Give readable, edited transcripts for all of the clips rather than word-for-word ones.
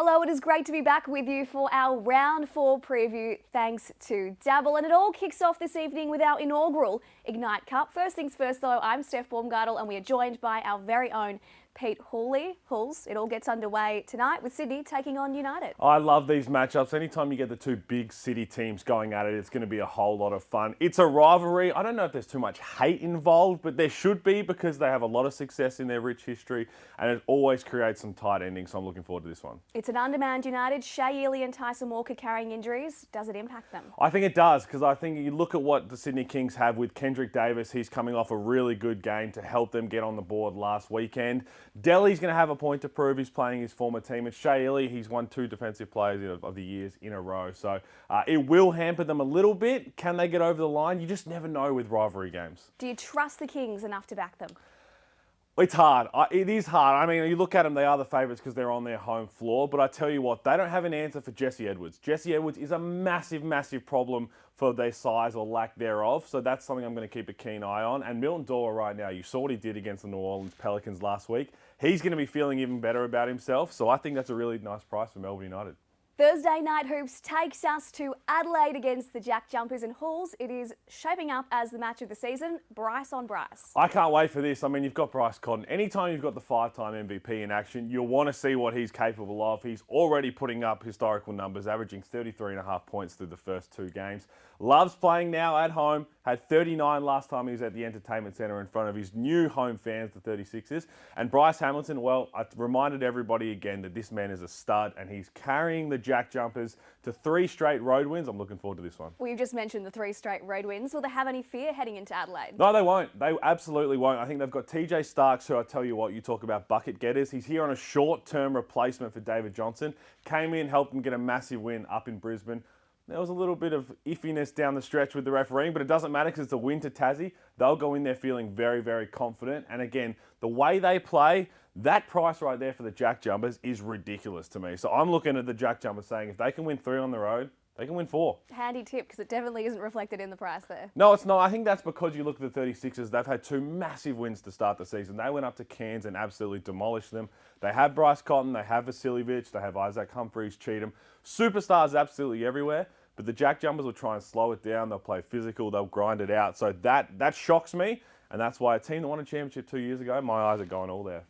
Hello, it is great to be back with you for our round 4 preview thanks to Dabble. And it all kicks off this evening with our inaugural Ignite Cup. First things first though, I'm Steph Baumgartel and we are joined by our very own Pete Hawley. Hulls, it all gets underway tonight with Sydney taking on United. I love these matchups. Anytime you get the two big city teams going at it, it's going to be a whole lot of fun. It's a rivalry. I don't know if there's too much hate involved, but there should be because they have a lot of success in their rich history and it always creates some tight endings, so I'm looking forward to this one. It's an undermanned United. Shea Ely and Tyson Walker carrying injuries. Does it impact them? I think it does, because I think you look at what the Sydney Kings have with Kendrick Davis. He's coming off a really good game to help them get on the board last weekend. Delhi's going to have a point to prove. He's playing his former team. And Shea Ely, he's won 2 Defensive Players of the Years in a row. So it will hamper them a little bit. Can they get over the line? You just never know with rivalry games. Do you trust the Kings enough to back them? It's hard. It is hard. I mean, you look at them, they are the favourites because they're on their home floor. But I tell you what, they don't have an answer for Jesse Edwards. Jesse Edwards is a massive, massive problem for their size or lack thereof. So that's something I'm going to keep a keen eye on. And Milton Dora right now, you saw what he did against the New Orleans Pelicans last week. He's going to be feeling even better about himself. So I think that's a really nice price for Melbourne United. Thursday Night Hoops takes us to Adelaide against the Jack Jumpers and Hulls. It is shaping up as the match of the season, Bryce on Bryce. I can't wait for this. I mean, you've got Bryce Cotton. Anytime you've got the 5-time MVP in action, you'll want to see what he's capable of. He's already putting up historical numbers, averaging 33.5 points through the first 2 games. Loves playing now at home. Had 39 last time he was at the Entertainment Centre in front of his new home fans, the 36ers. And Bryce Hamilton, well, I reminded everybody again that this man is a stud and he's carrying the Jack Jumpers to 3 straight road wins. I'm looking forward to this one. Well, you've just mentioned the 3 straight road wins. Will they have any fear heading into Adelaide? No, they won't. They absolutely won't. I think they've got TJ Starks, who I tell you what, you talk about bucket getters. He's here on a short-term replacement for David Johnson. Came in, helped them get a massive win up in Brisbane. There was a little bit of iffiness down the stretch with the refereeing, but it doesn't matter because it's a win to Tassie. They'll go in there feeling very, very confident. And again, the way they play, that price right there for the Jack Jumpers is ridiculous to me. So I'm looking at the Jack Jumpers saying if they can win 3 on the road, they can win 4. Handy tip, because it definitely isn't reflected in the price there. No, it's not. I think that's because you look at the 36ers. They've had 2 massive wins to start the season. They went up to Cairns and absolutely demolished them. They have Bryce Cotton, they have Vasiljevic, they have Isaac Humphries, Cheatham. Superstars absolutely everywhere. But the Jack Jumpers will try and slow it down. They'll play physical. They'll grind it out. So that shocks me. And that's why a team that won a championship 2 years ago, my eyes are going all there.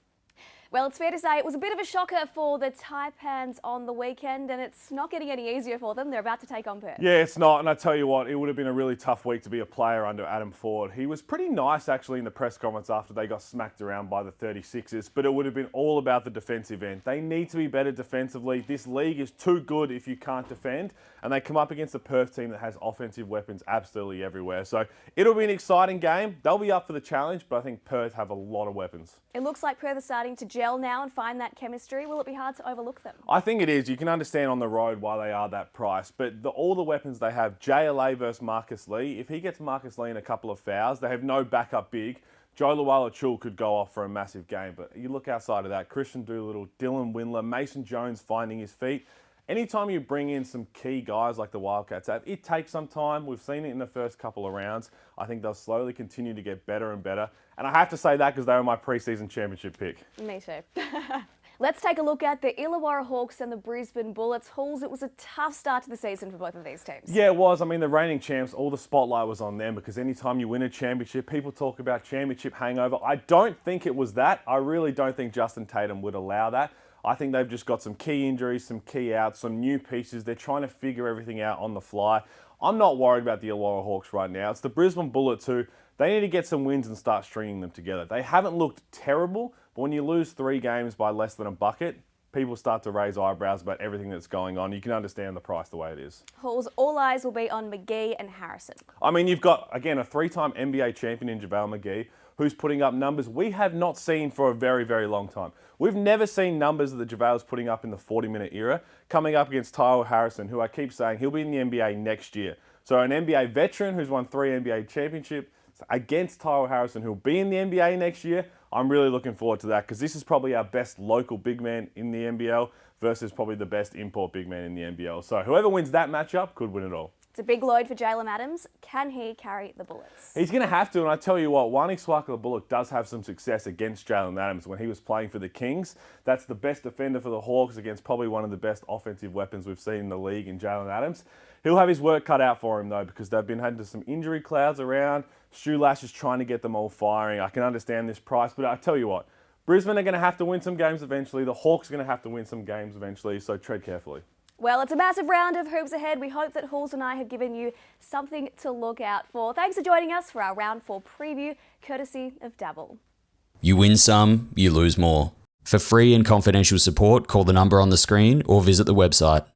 Well, it's fair to say it was a bit of a shocker for the Taipans on the weekend, and it's not getting any easier for them. They're about to take on Perth. Yeah, it's not. And I tell you what, it would have been a really tough week to be a player under Adam Ford. He was pretty nice, actually, in the press conference after they got smacked around by the 36ers, but it would have been all about the defensive end. They need to be better defensively. This league is too good if you can't defend, and they come up against a Perth team that has offensive weapons absolutely everywhere. So it'll be an exciting game. They'll be up for the challenge, but I think Perth have a lot of weapons. It looks like Perth are starting to gel now and find that chemistry. Will it be hard to overlook them? I think it is. You can understand on the road why they are that price. But all the weapons they have, JLA versus Marcus Lee, if he gets Marcus Lee in a couple of fouls, they have no backup big. Joe Luala-Chul could go off for a massive game. But you look outside of that, Christian Doolittle, Dylan Windler, Mason Jones finding his feet. Anytime you bring in some key guys like the Wildcats have, it takes some time. We've seen it in the first couple of rounds. I think they'll slowly continue to get better and better. And I have to say that because they were my preseason championship pick. Me too. Let's take a look at the Illawarra Hawks and the Brisbane Bullets. Hulls, it was a tough start to the season for both of these teams. Yeah, it was. I mean, the reigning champs, all the spotlight was on them because anytime you win a championship, people talk about championship hangover. I don't think it was that. I really don't think Justin Tatum would allow that. I think they've just got some key injuries, some key outs, some new pieces. They're trying to figure everything out on the fly. I'm not worried about the Illawarra Hawks right now. It's the Brisbane Bullets who, they need to get some wins and start stringing them together. They haven't looked terrible, but when you lose 3 games by less than a bucket, people start to raise eyebrows about everything that's going on. You can understand the price the way it is. Hulls, all eyes will be on McGee and Harrison. I mean, you've got, again, a 3-time NBA champion in JaVale McGee, who's putting up numbers we have not seen for a very, very long time. We've never seen numbers that JaVale's putting up in the 40-minute era, coming up against Tyler Harrison, who I keep saying he'll be in the NBA next year. So an NBA veteran who's won 3 NBA championships against Tyler Harrison, who'll be in the NBA next year. I'm really looking forward to that because this is probably our best local big man in the NBL versus probably the best import big man in the NBL. So whoever wins that matchup could win it all. It's a big load for Jalen Adams. Can he carry the Bullets? He's going to have to, and I tell you what, Wani Swakala-Bullock does have some success against Jalen Adams when he was playing for the Kings. That's the best defender for the Hawks against probably one of the best offensive weapons we've seen in the league in Jalen Adams. He'll have his work cut out for him, though, because they've been having some injury clouds around. Stu Lash is trying to get them all firing. I can understand this price, but I tell you what, Brisbane are going to have to win some games eventually. The Hawks are going to have to win some games eventually, so tread carefully. Well, it's a massive round of hoops ahead. We hope that Halls and I have given you something to look out for. Thanks for joining us for our Round 4 preview, courtesy of Dabble. You win some, you lose more. For free and confidential support, call the number on the screen or visit the website.